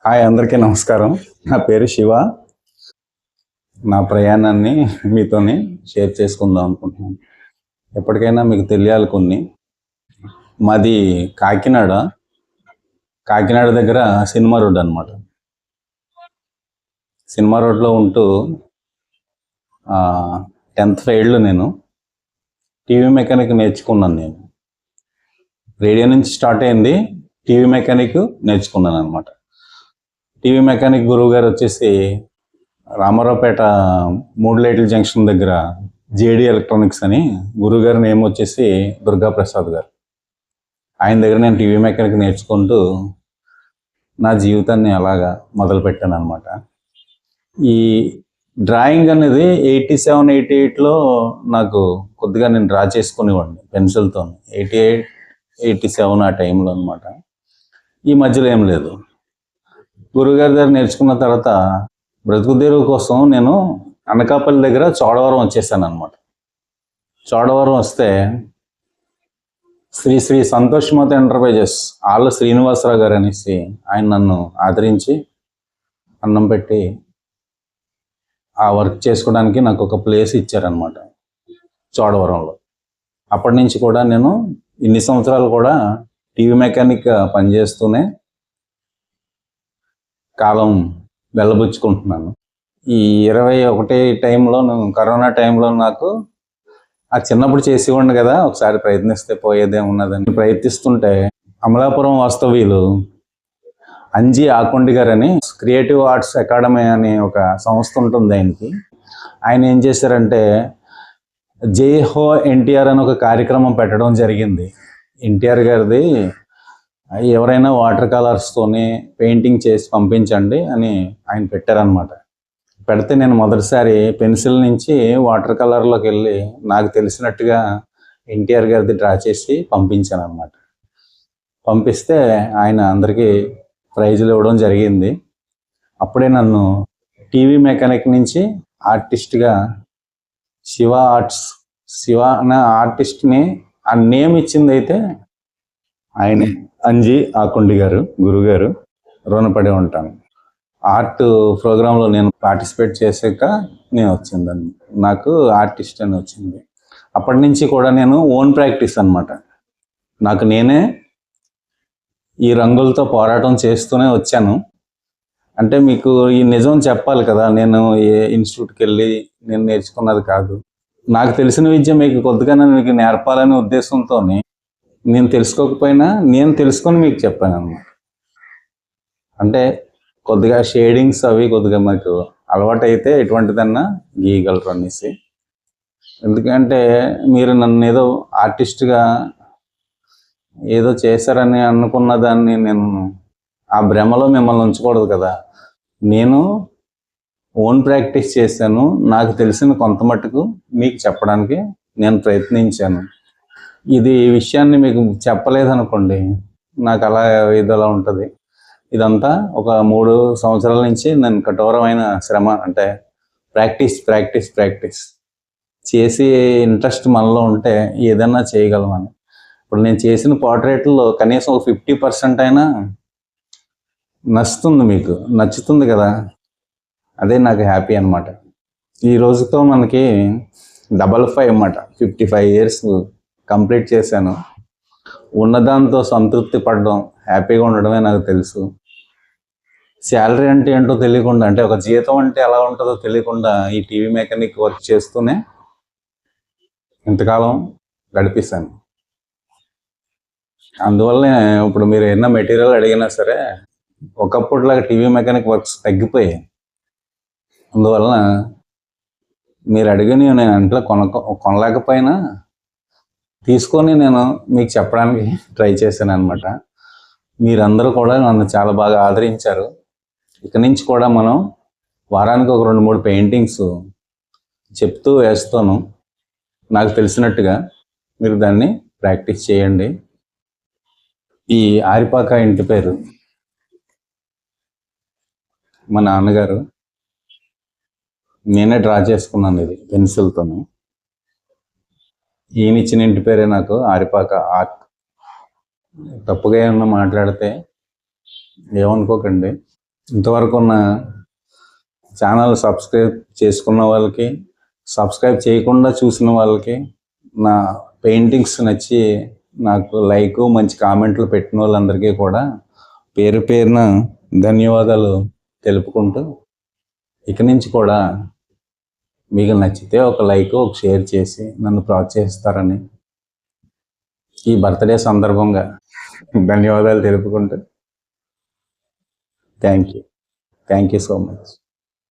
Hi, అందరికీ నమస్కారం. నా పేరు శివ. నా ప్రయాణాన్ని మీతోని షేర్ చేసుకుందాం అనుకుంటున్నాను. ఎప్పటికైనా మీకు తెలియాలి కొన్ని. మాది కాకినాడ. కాకినాడ దగ్గర సినిమా రోడ్ అనమాట. సినిమా రోడ్లో ఉంటూ 10th ఫెయిల్డ్ నేను టీవీ మెకానిక్ నేర్చుకున్నాను. నేను రేడియో నుంచి స్టార్ట్ అయింది, టీవీ మెకానిక్ నేర్చుకున్నాను అనమాట. టీవీ మెకానిక్ గురువు గారు వచ్చేసి రామారావుపేట 3 లైట్ల జంక్షన్ దగ్గర జేడి ఎలక్ట్రానిక్స్ అని, గురువుగారి నేమ్ వచ్చేసి దుర్గాప్రసాద్ గారు. ఆయన దగ్గర నేను టీవీ మెకానిక్ నేర్చుకుంటూ నా జీవితాన్ని అలాగా మొదలుపెట్టాను అనమాట. ఈ డ్రాయింగ్ అనేది 87, 88లో నాకు కొద్దిగా నేను డ్రా చేసుకునేవాడిని పెన్సిల్తో. 88, 87 ఆ టైంలో అనమాట. ఈ మధ్యలో ఏం లేదు. గురువుగారి దగ్గర నేర్చుకున్న తర్వాత బ్రతుకుదేరువు కోసం నేను అనకాపల్లి దగ్గర చోడవరం వచ్చేసాను అనమాట. చోడవరం వస్తే శ్రీ శ్రీ సంతోష్మత ఎంటర్ప్రైజెస్ ఆళ్ళ శ్రీనివాసరావు గారు అనేసి ఆయన నన్ను ఆదరించి అన్నం పెట్టి ఆ వర్క్ చేసుకోవడానికి నాకు ఒక ప్లేస్ ఇచ్చారనమాట చోడవరంలో. అప్పటి నుంచి కూడా నేను ఇన్ని సంవత్సరాలు కూడా టీవీ మెకానిక్ పనిచేస్తూనే కాలం వెళ్ళబుచ్చుకుంటున్నాను. ఈ 21 టైంలో, కరోనా టైంలో నాకు ఆ చిన్నప్పుడు చేసేవాడిని కదా, ఒకసారి ప్రయత్నిస్తే పోయేదేమున్నదని ప్రయత్నిస్తుంటే అమలాపురం వాస్తవ్యులు అంజీ ఆకొండి గారని క్రియేటివ్ ఆర్ట్స్ అకాడమీ అనే ఒక సంస్థ ఉంటుంది ఆయనకి. ఆయన ఏం చేశారంటే జై హో ఎన్టీఆర్ అని ఒక కార్యక్రమం పెట్టడం జరిగింది. ఎన్టీఆర్ గారిది ఎవరైనా వాటర్ కలర్స్తోనే పెయింటింగ్ చేసి పంపించండి అని ఆయన పెట్టారనమాట. పెడితే నేను మొదటిసారి పెన్సిల్ నుంచి వాటర్ కలర్లోకి వెళ్ళి నాకు తెలిసినట్టుగా ఎన్టీఆర్ గారిది డ్రా చేసి పంపించాను అనమాట. పంపిస్తే ఆయన అందరికీ ప్రైజులు ఇవ్వడం జరిగింది. అప్పుడే నన్ను టీవీ మెకానిక్ నుంచి ఆర్టిస్ట్గా శివ అనే ఆర్టిస్ట్ని ఆ నేమ్ ఇచ్చింది అయితే ఆయనే, అంజీ ఆకొండి గారు, గురుగారు. రుణపడి ఉంటాను. ఆర్ట్ ప్రోగ్రాంలో నేను పార్టిసిపేట్ చేసాక నేను వచ్చిందని నాకు ఆర్టిస్ట్ అని వచ్చింది. అప్పటి నుంచి కూడా నేను ఓన్ ప్రాక్టీస్ అనమాట. నాకు నేనే ఈ రంగులతో పోరాటం చేస్తూనే వచ్చాను. అంటే మీకు ఈ నిజం చెప్పాలి కదా, నేను ఏ ఇన్స్టిట్యూట్కి వెళ్ళి నేను నేర్చుకున్నది కాదు. నాకు తెలిసిన విద్య మీకు కొద్దిగా మీకు నేర్పాలనే ఉద్దేశంతో నేను తెలుసుకోకపోయినా నేను తెలుసుకొని మీకు చెప్పాను అన్నమాట. అంటే కొద్దిగా షేడింగ్స్ అవి కొద్దిగా మీకు అలవాటు అయితే ఎటువంటిదన్నా గీయగలరు అనేసి. ఎందుకంటే మీరు నన్ను ఏదో ఆర్టిస్ట్గా ఏదో చేశారని అనుకున్న దాన్ని నేను ఆ భ్రమలో మిమ్మల్ని ఉంచకూడదు కదా. నేను ఓన్ ప్రాక్టీస్ చేశాను. నాకు తెలిసిన కొంత మట్టుకు మీకు చెప్పడానికి నేను ప్రయత్నించాను. ఇది విషయాన్ని మీకు చెప్పలేదనుకోండి, నాకు అలా ఇదిలా ఉంటుంది. ఇదంతా ఒక 3 సంవత్సరాల నుంచి నేను కఠోరమైన శ్రమ, అంటే ప్రాక్టీస్ చేసి ఇంట్రెస్ట్ మనలో ఉంటే ఏదన్నా చేయగలమని. ఇప్పుడు నేను చేసిన పోర్ట్రేట్లో కనీసం ఒక 50% అయినా మీకు నచ్చుతుంది కదా, అదే నాకు హ్యాపీ అనమాట. ఈ రోజుతో మనకి 55 అన్నమాట. 55 years కంప్లీట్ చేశాను. ఉన్నదాంతో సంతృప్తి పడడం, హ్యాపీగా ఉండడమే నాకు తెలుసు. శాలరీ అంటే ఏంటో తెలియకుండా, అంటే ఒక జీతం అంటే ఎలా ఉంటుందో తెలియకుండా ఈ టీవీ మెకానిక్ వర్క్ చేస్తూనే ఇంతకాలం గడిపిస్తాను. అందువల్లనే ఇప్పుడు మీరు ఏదైనా మెటీరియల్ అడిగినా సరే ఒకప్పుడులాగా టీవీ మెకానిక్ వర్క్స్ తగ్గిపోయాయి. అందువలన మీరు అడిగిన నేను ఇంట్లో కొనలేకపోయినా తీసుకొని నేను మీకు చెప్పడానికి ట్రై చేశాను అనమాట. మీరందరూ కూడా నన్ను చాలా బాగా ఆదరించారు. ఇక నుంచి కూడా మనం వారానికి ఒక 2-3 పెయింటింగ్స్ చెప్తూ వేస్తాను. నాకు తెలిసినట్టుగా మీరు దాన్ని ప్రాక్టీస్ చేయండి. ఈ ఆరిపాక ఇంటి పేరు మా నాన్నగారు, నేనే డ్రా చేసుకున్నాను ఇది పెన్సిల్తోను. ఈయన ఇచ్చిన ఇంటి పేరే నాకు ఆరిపాక ఆర్ట్. తప్పుగా ఏమన్నా మాట్లాడితే ఏమనుకోకండి. ఇంతవరకు ఉన్న ఛానల్ సబ్స్క్రైబ్ చేసుకున్న వాళ్ళకి, సబ్స్క్రైబ్ చేయకుండా చూసిన వాళ్ళకి, నా పెయింటింగ్స్ నచ్చి నాకు మంచి కామెంట్లు పెట్టిన వాళ్ళందరికీ కూడా పేరు పేరున ధన్యవాదాలు తెలుపుకుంటూ, ఇక నుంచి కూడా మీకు నచ్చితే ఒక షేర్ చేసి నన్ను ప్రోత్సహిస్తారని ఈ బర్త్డే సందర్భంగా ధన్యవాదాలు తెలుపుకుంటూ థ్యాంక్ యూ సో మచ్.